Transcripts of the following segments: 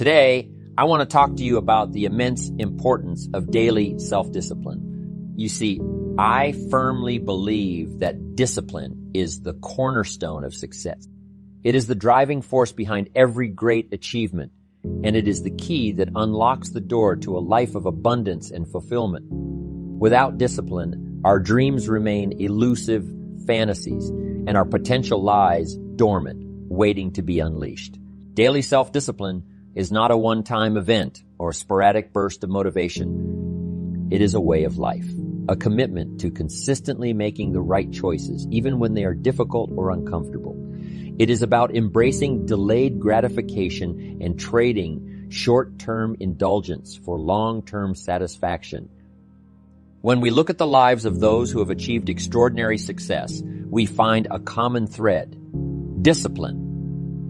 Today, I want to talk to you about the immense importance of daily self-discipline. You see, I firmly believe that discipline is the cornerstone of success. It is the driving force behind every great achievement, and it is the key that unlocks the door to a life of abundance and fulfillment. Without discipline, our dreams remain elusive fantasies, and our potential lies dormant, waiting to be unleashed. Daily self-discipline is not a one-time event or sporadic burst of motivation. It is a way of life, a commitment to consistently making the right choices, even when they are difficult or uncomfortable. It is about embracing delayed gratification and trading short-term indulgence for long-term satisfaction. When we look at the lives of those who have achieved extraordinary success, we find a common thread: discipline.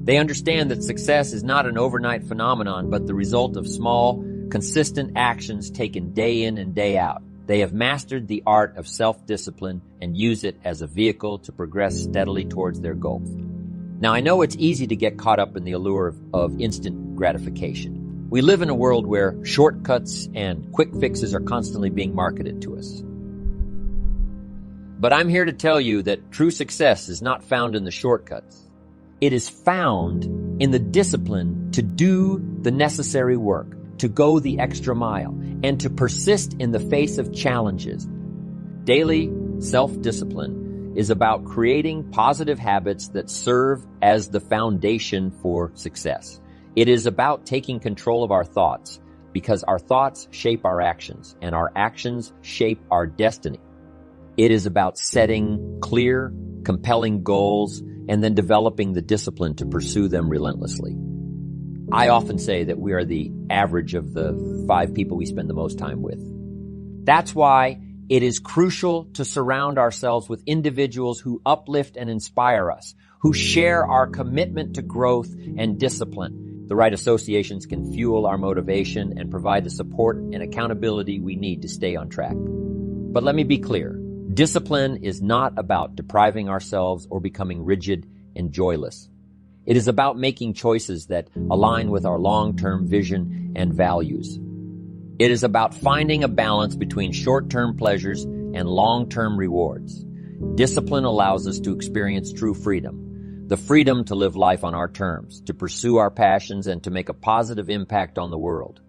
They understand that success is not an overnight phenomenon, but the result of small, consistent actions taken day in and day out. They have mastered the art of self-discipline and use it as a vehicle to progress steadily towards their goals. Now, I know it's easy to get caught up in the allure of instant gratification. We live in a world where shortcuts and quick fixes are constantly being marketed to us. But I'm here to tell you that true success is not found in the shortcuts. It is found in the discipline to do the necessary work, to go the extra mile, and to persist in the face of challenges. Daily self-discipline is about creating positive habits that serve as the foundation for success. It is about taking control of our thoughts, because our thoughts shape our actions, and our actions shape our destiny. It is about setting clear, compelling goals, and then developing the discipline to pursue them relentlessly. I often say that we are the average of the 5 people we spend the most time with. That's why it is crucial to surround ourselves with individuals who uplift and inspire us, who share our commitment to growth and discipline. The right associations can fuel our motivation and provide the support and accountability we need to stay on track. But let me be clear. Discipline is not about depriving ourselves or becoming rigid and joyless. It is about making choices that align with our long-term vision and values. It is about finding a balance between short-term pleasures and long-term rewards. Discipline allows us to experience true freedom. The freedom to live life on our terms, to pursue our passions, and to make a positive impact on the world.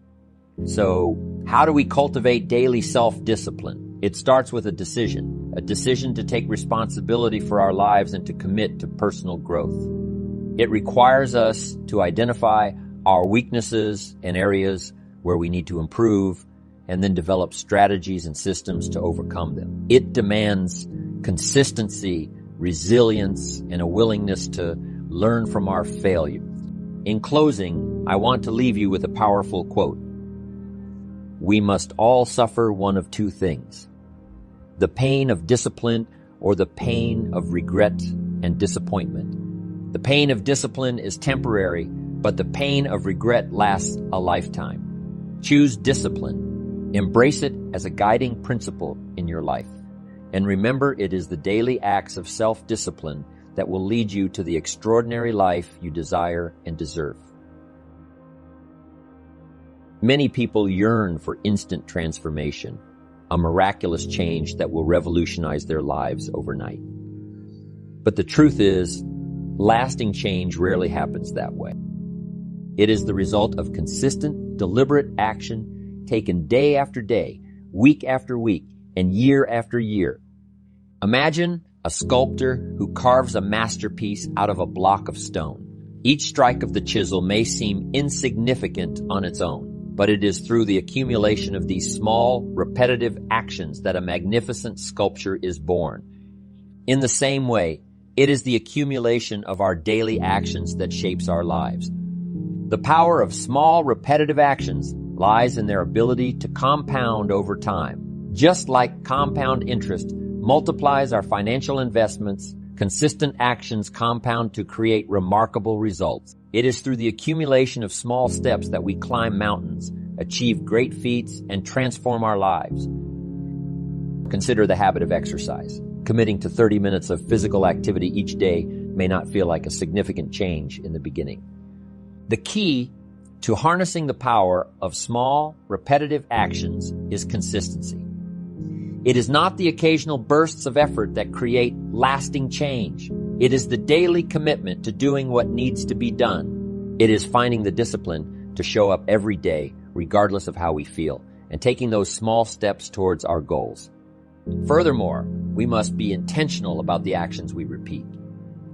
So, how do we cultivate daily self-discipline? It starts with a decision to take responsibility for our lives and to commit to personal growth. It requires us to identify our weaknesses and areas where we need to improve, and then develop strategies and systems to overcome them. It demands consistency, resilience, and a willingness to learn from our failures. In closing, I want to leave you with a powerful quote. We must all suffer one of 2 things: the pain of discipline or the pain of regret and disappointment. The pain of discipline is temporary, but the pain of regret lasts a lifetime. Choose discipline. Embrace it as a guiding principle in your life. And remember, it is the daily acts of self-discipline that will lead you to the extraordinary life you desire and deserve. Many people yearn for instant transformation, a miraculous change that will revolutionize their lives overnight. But the truth is, lasting change rarely happens that way. It is the result of consistent, deliberate action taken day after day, week after week, and year after year. Imagine a sculptor who carves a masterpiece out of a block of stone. Each strike of the chisel may seem insignificant on its own, but it is through the accumulation of these small, repetitive actions that a magnificent sculpture is born. In the same way, it is the accumulation of our daily actions that shapes our lives. The power of small, repetitive actions lies in their ability to compound over time. Just like compound interest multiplies our financial investments, consistent actions compound to create remarkable results. It is through the accumulation of small steps that we climb mountains, achieve great feats, and transform our lives. Consider the habit of exercise. Committing to 30 minutes of physical activity each day may not feel like a significant change in the beginning. The key to harnessing the power of small, repetitive actions is consistency. It is not the occasional bursts of effort that create lasting change. It is the daily commitment to doing what needs to be done. It is finding the discipline to show up every day, regardless of how we feel, and taking those small steps towards our goals. Furthermore, we must be intentional about the actions we repeat.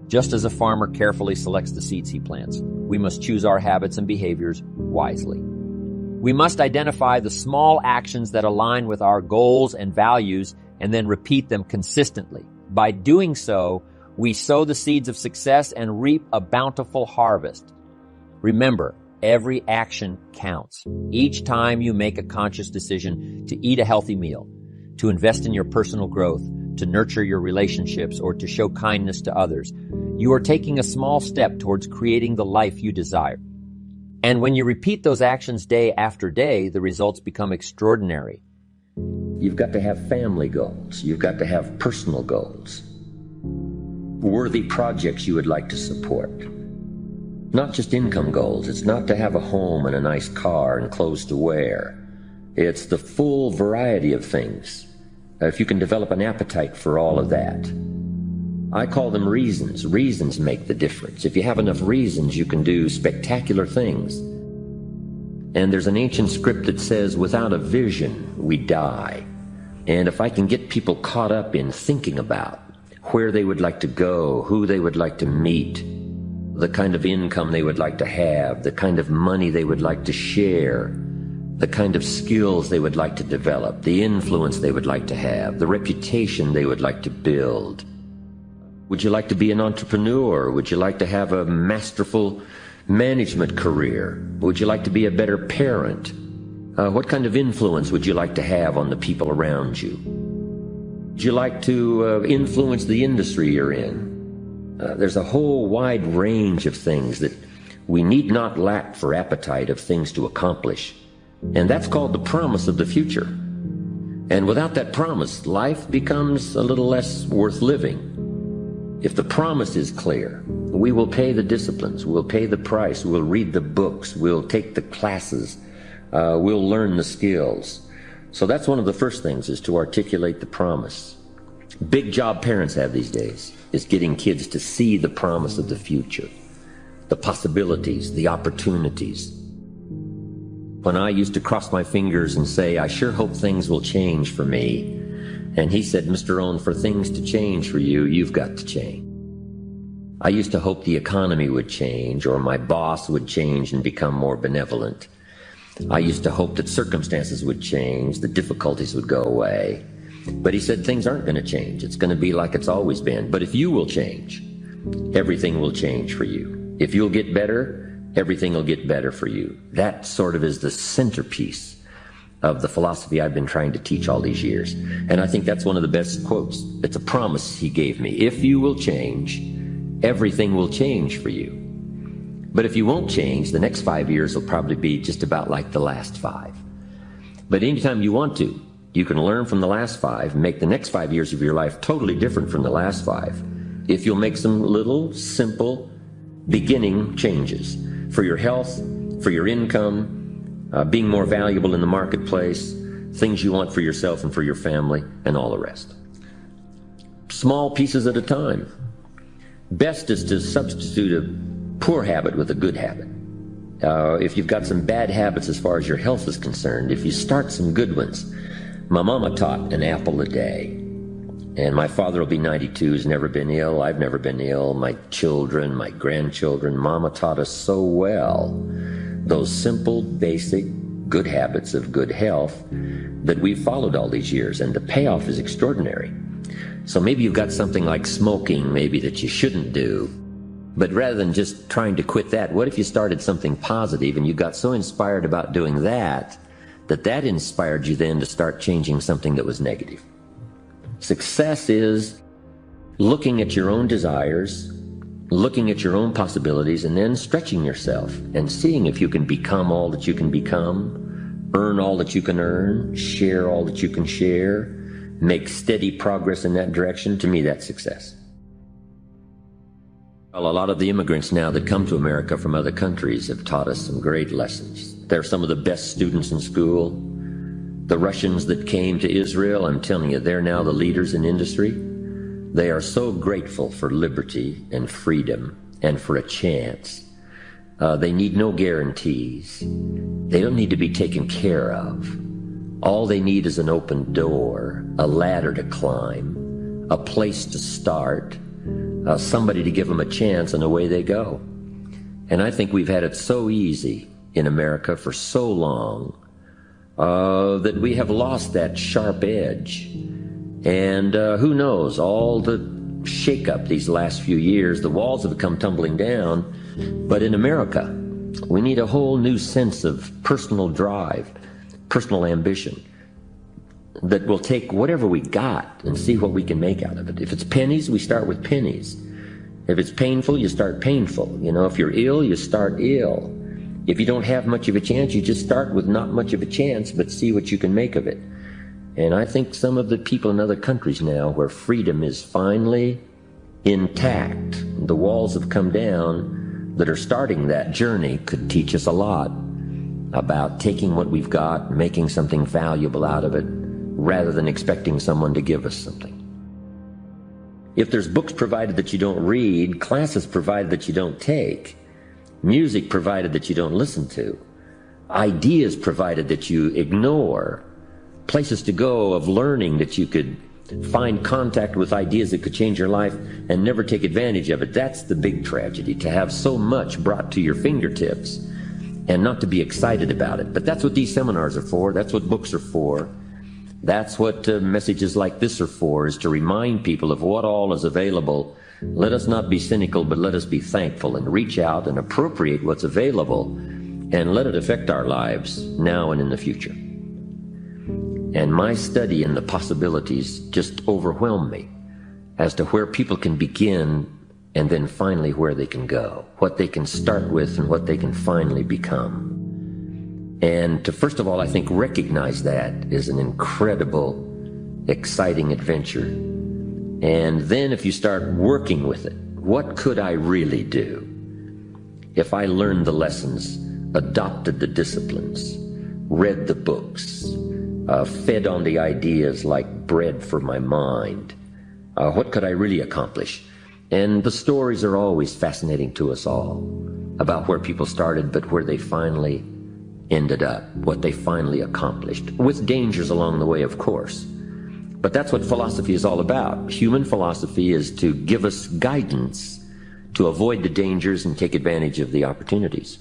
Just as a farmer carefully selects the seeds he plants, we must choose our habits and behaviors wisely. We must identify the small actions that align with our goals and values and then repeat them consistently. By doing so, we sow the seeds of success and reap a bountiful harvest. Remember, every action counts. Each time you make a conscious decision to eat a healthy meal, to invest in your personal growth, to nurture your relationships, or to show kindness to others, you are taking a small step towards creating the life you desire. And when you repeat those actions day after day, the results become extraordinary. You've got to have family goals. You've got to have personal goals. Worthy projects you would like to support. Not just income goals. It's not to have a home and a nice car and clothes to wear. It's the full variety of things. If you can develop an appetite for all of that. I call them reasons. Reasons make the difference. If you have enough reasons, you can do spectacular things. And there's an ancient script that says, without a vision, we die. And if I can get people caught up in thinking about where they would like to go, who they would like to meet, the kind of income they would like to have, the kind of money they would like to share, the kind of skills they would like to develop, the influence they would like to have, the reputation they would like to build. Would you like to be an entrepreneur? Would you like to have a masterful management career? Would you like to be a better parent? What kind of influence would you like to have on the people around you? Would you like to influence the industry you're in? There's a whole wide range of things that we need not lack for appetite of things to accomplish. And that's called the promise of the future. And without that promise, life becomes a little less worth living. If the promise is clear, we will pay the disciplines, we'll pay the price, we'll read the books, we'll take the classes, we'll learn the skills. So that's one of the first things, is to articulate the promise. Big job parents have these days is getting kids to see the promise of the future, the possibilities, the opportunities. When I used to cross my fingers and say, I sure hope things will change for me, and he said, Mr. Rohn, for things to change for you, you've got to change. I used to hope the economy would change, or my boss would change and become more benevolent. I used to hope that circumstances would change, the difficulties would go away. But he said, things aren't going to change. It's going to be like it's always been. But if you will change, everything will change for you. If you'll get better, everything will get better for you. That sort of is the centerpiece of the philosophy I've been trying to teach all these years. And I think that's one of the best quotes. It's a promise he gave me. If you will change, everything will change for you. But if you won't change, the next 5 years will probably be just about like the last 5. But anytime you want to, you can learn from the last 5 and make the next 5 years of your life totally different from the last 5. If you'll make some little, simple, beginning changes for your health, for your income, being more valuable in the marketplace, things you want for yourself and for your family, and all the rest. Small pieces at a time. Best is to substitute a poor habit with a good habit. If you've got some bad habits as far as your health is concerned, if you start some good ones. My mama taught an apple a day. And my father will be 92, has never been ill. I've never been ill. My children, my grandchildren. Mama taught us so well those simple, basic, good habits of good health that we've followed all these years. And the payoff is extraordinary. So maybe you've got something like smoking, maybe, that you shouldn't do. But rather than just trying to quit that, what if you started something positive and you got so inspired about doing that, that inspired you then to start changing something that was negative? Success is looking at your own desires, looking at your own possibilities, and then stretching yourself and seeing if you can become all that you can become, earn all that you can earn, share all that you can share, make steady progress in that direction. To me, that's success. Well, a lot of the immigrants now that come to America from other countries have taught us some great lessons. They're some of the best students in school. The Russians that came to Israel, I'm telling you, they're now the leaders in industry. They are so grateful for liberty and freedom and for a chance. They need no guarantees. They don't need to be taken care of. All they need is an open door, a ladder to climb, a place to start, somebody to give them a chance, and away they go. And I think we've had it so easy in America for so long that we have lost that sharp edge. And who knows, all the shake-up these last few years, the walls have come tumbling down. But in America, we need a whole new sense of personal drive, personal ambition, that will take whatever we got and see what we can make out of it. If it's pennies, we start with pennies. If it's painful, you start painful. You know, if you're ill, you start ill. If you don't have much of a chance, you just start with not much of a chance, but see what you can make of it. And I think some of the people in other countries now where freedom is finally intact, the walls have come down, that are starting that journey could teach us a lot about taking what we've got, making something valuable out of it, rather than expecting someone to give us something. If there's books provided that you don't read, classes provided that you don't take, music provided that you don't listen to, ideas provided that you ignore, places to go of learning that you could find contact with ideas that could change your life and never take advantage of it, that's the big tragedy, to have so much brought to your fingertips and not to be excited about it. But that's what these seminars are for. That's what books are for. That's what messages like this are for, is to remind people of what all is available. Let us not be cynical, but let us be thankful and reach out and appropriate what's available and let it affect our lives now and in the future. And my study in the possibilities just overwhelmed me as to where people can begin and then finally where they can go, what they can start with and what they can finally become. And to, first of all, I think recognize that is an incredible, exciting adventure. And then if you start working with it, what could I really do if I learned the lessons, adopted the disciplines, read the books, fed on the ideas like bread for my mind? What could I really accomplish? And the stories are always fascinating to us all about where people started, but where they finally ended up, what they finally accomplished, with dangers along the way, of course. But that's what philosophy is all about. Human philosophy is to give us guidance to avoid the dangers and take advantage of the opportunities.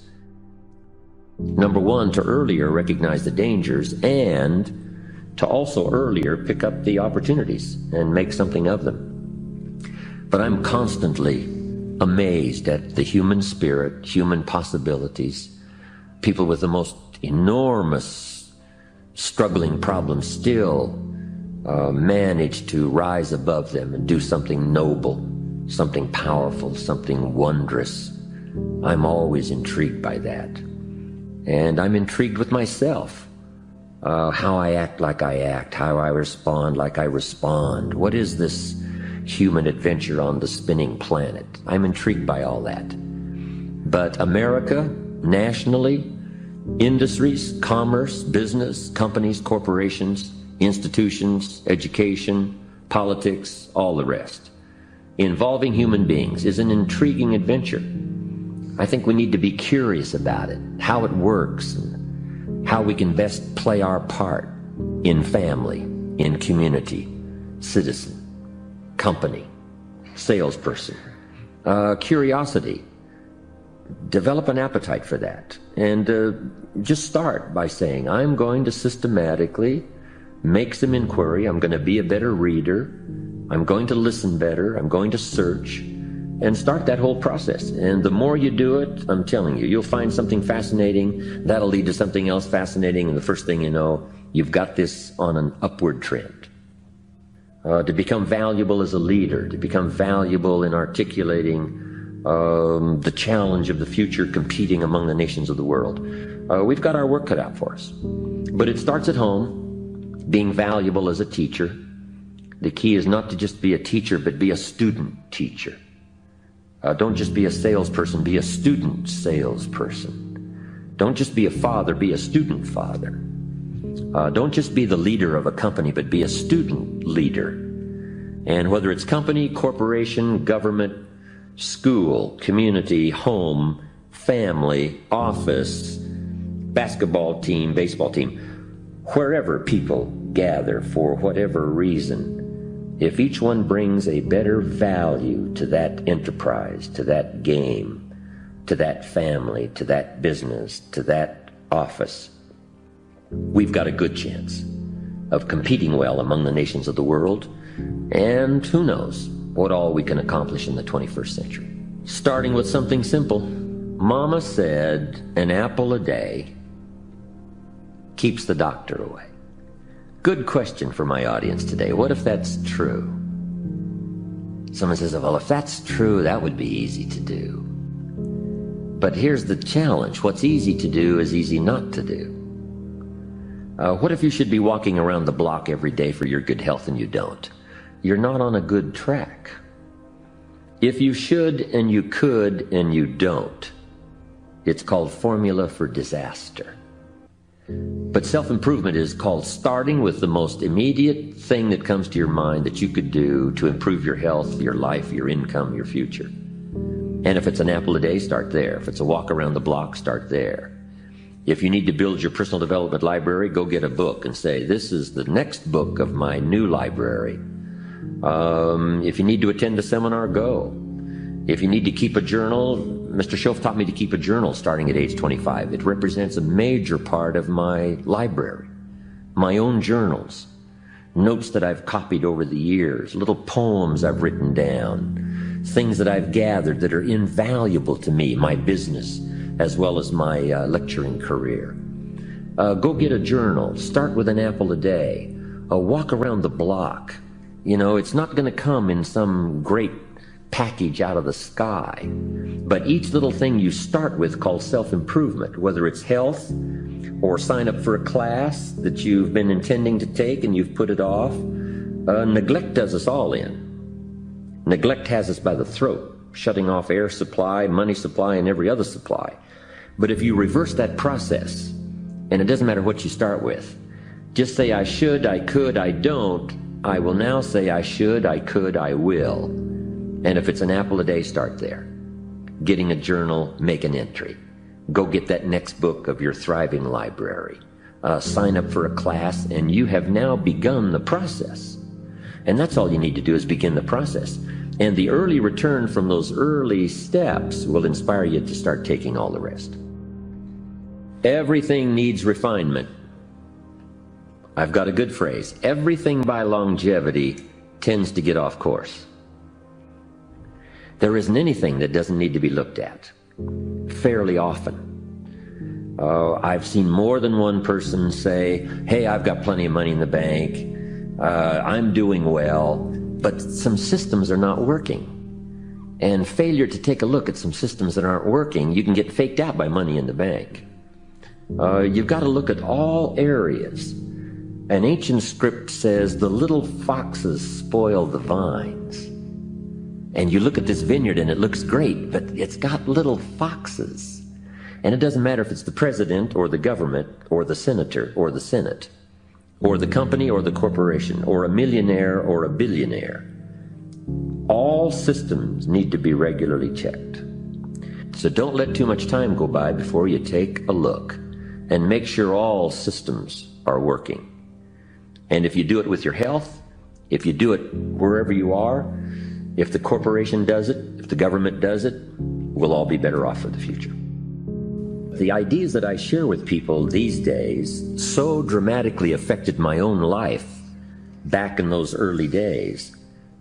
Number one, to earlier recognize the dangers and to also earlier pick up the opportunities and make something of them. But I'm constantly amazed at the human spirit, human possibilities. People with the most enormous struggling problems still manage to rise above them and do something noble, something powerful, something wondrous. I'm always intrigued by that. And I'm intrigued with myself, how I act like I act, how I respond like I respond. What is this human adventure on the spinning planet? I'm intrigued by all that. But America, nationally, industries, commerce, business, companies, corporations, institutions, education, politics, all the rest, involving human beings, is an intriguing adventure. I think we need to be curious about it, how it works, and how we can best play our part in family, in community, citizen, company, salesperson. Curiosity. Develop an appetite for that. And just start by saying, I'm going to systematically make some inquiry. I'm going to be a better reader. I'm going to listen better. I'm going to search. And start that whole process. And the more you do it, I'm telling you, you'll find something fascinating. That'll lead to something else fascinating. And the first thing you know, you've got this on an upward trend. To become valuable as a leader, to become valuable in articulating the challenge of the future, competing among the nations of the world. We've got our work cut out for us. But it starts at home, being valuable as a teacher. The key is not to just be a teacher, but be a student teacher. Don't just be a salesperson, be a student salesperson. Don't just be a father, be a student father. Don't just be the leader of a company, but be a student leader. And whether it's company, corporation, government, school, community, home, family, office, basketball team, baseball team, wherever people gather for whatever reason, if each one brings a better value to that enterprise, to that game, to that family, to that business, to that office, we've got a good chance of competing well among the nations of the world, and who knows what all we can accomplish in the 21st century. Starting with something simple. Mama said an apple a day keeps the doctor away. Good question for my audience today. What if that's true? Someone says, well, if that's true, that would be easy to do. But here's the challenge. What's easy to do is easy not to do. What if you should be walking around the block every day for your good health and you don't? You're not on a good track. If you should and you could and you don't, it's called formula for disaster. But self-improvement is called starting with the most immediate thing that comes to your mind that you could do to improve your health, your life, your income, your future. And if it's an apple a day, start there. If it's a walk around the block, start there. If you need to build your personal development library, go get a book and say, this is the next book of my new library. If you need to attend a seminar, go. If you need to keep a journal, Mr. Schoaf taught me to keep a journal starting at age 25. It represents a major part of my library. My own journals, notes that I've copied over the years, little poems I've written down, things that I've gathered that are invaluable to me, my business, as well as my lecturing career. Go get a journal. Start with an apple a day. Walk around the block. You know, it's not going to come in some great package out of the sky. But each little thing you start with called self-improvement, whether it's health or sign up for a class that you've been intending to take and you've put it off. Neglect does us all in. Neglect has us by the throat, shutting off air supply, money supply, and every other supply. But if you reverse that process, and it doesn't matter what you start with, just say, I should, I could, I don't. I will now say I should, I could, I will. And if it's an apple a day, start there. Getting a journal, make an entry. Go get that next book of your thriving library. Sign up for a class, and you have now begun the process. And that's all you need to do is begin the process. And the early return from those early steps will inspire you to start taking all the rest. Everything needs refinement. I've got a good phrase. Everything by longevity tends to get off course. There isn't anything that doesn't need to be looked at fairly often. I've seen more than one person say, hey, I've got plenty of money in the bank. I'm doing well, but some systems are not working. And failure to take a look at some systems that aren't working, you can get faked out by money in the bank. You've got to look at all areas. An ancient script says the little foxes spoil the vines. And you look at this vineyard and it looks great, but it's got little foxes. And it doesn't matter if it's the president or the government or the senator or the Senate or the company or the corporation or a millionaire or a billionaire. All systems need to be regularly checked. So don't let too much time go by before you take a look and make sure all systems are working. And if you do it with your health, if you do it wherever you are, if the corporation does it, if the government does it, we'll all be better off for the future. The ideas that I share with people these days so dramatically affected my own life back in those early days.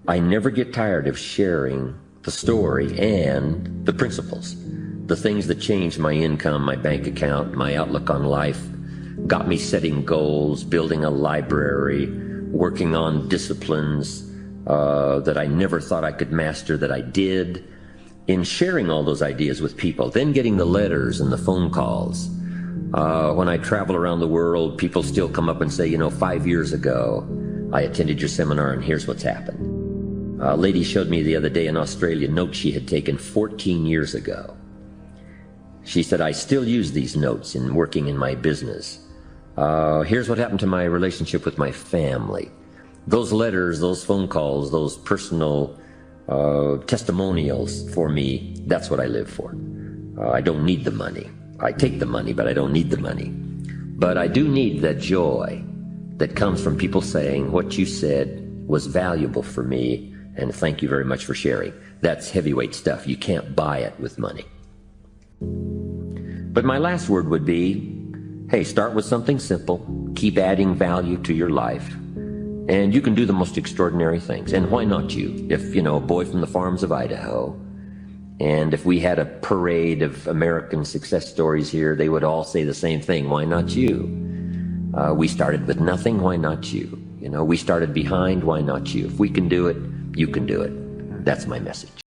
I never get tired of sharing the story and the principles, the things that changed my income, my bank account, my outlook on life, got me setting goals, building a library, working on disciplines that I never thought I could master, that I did. In sharing all those ideas with people, then getting the letters and the phone calls. When I travel around the world, people still come up and say, 5 years ago, I attended your seminar and here's what's happened. A lady showed me the other day in Australia notes she had taken 14 years ago. She said, I still use these notes in working in my business. Here's what happened to my relationship with my family. Those letters, those phone calls, those personal testimonials for me, that's what I live for. I don't need the money. I take the money, but I don't need the money. But I do need that joy that comes from people saying what you said was valuable for me, and thank you very much for sharing. That's heavyweight stuff. You can't buy it with money. But my last word would be, hey, start with something simple. Keep adding value to your life. And you can do the most extraordinary things. And why not you? If, a boy from the farms of Idaho, and if we had a parade of American success stories here, they would all say the same thing. Why not you? We started with nothing. Why not you? We started behind. Why not you? If we can do it, you can do it. That's my message.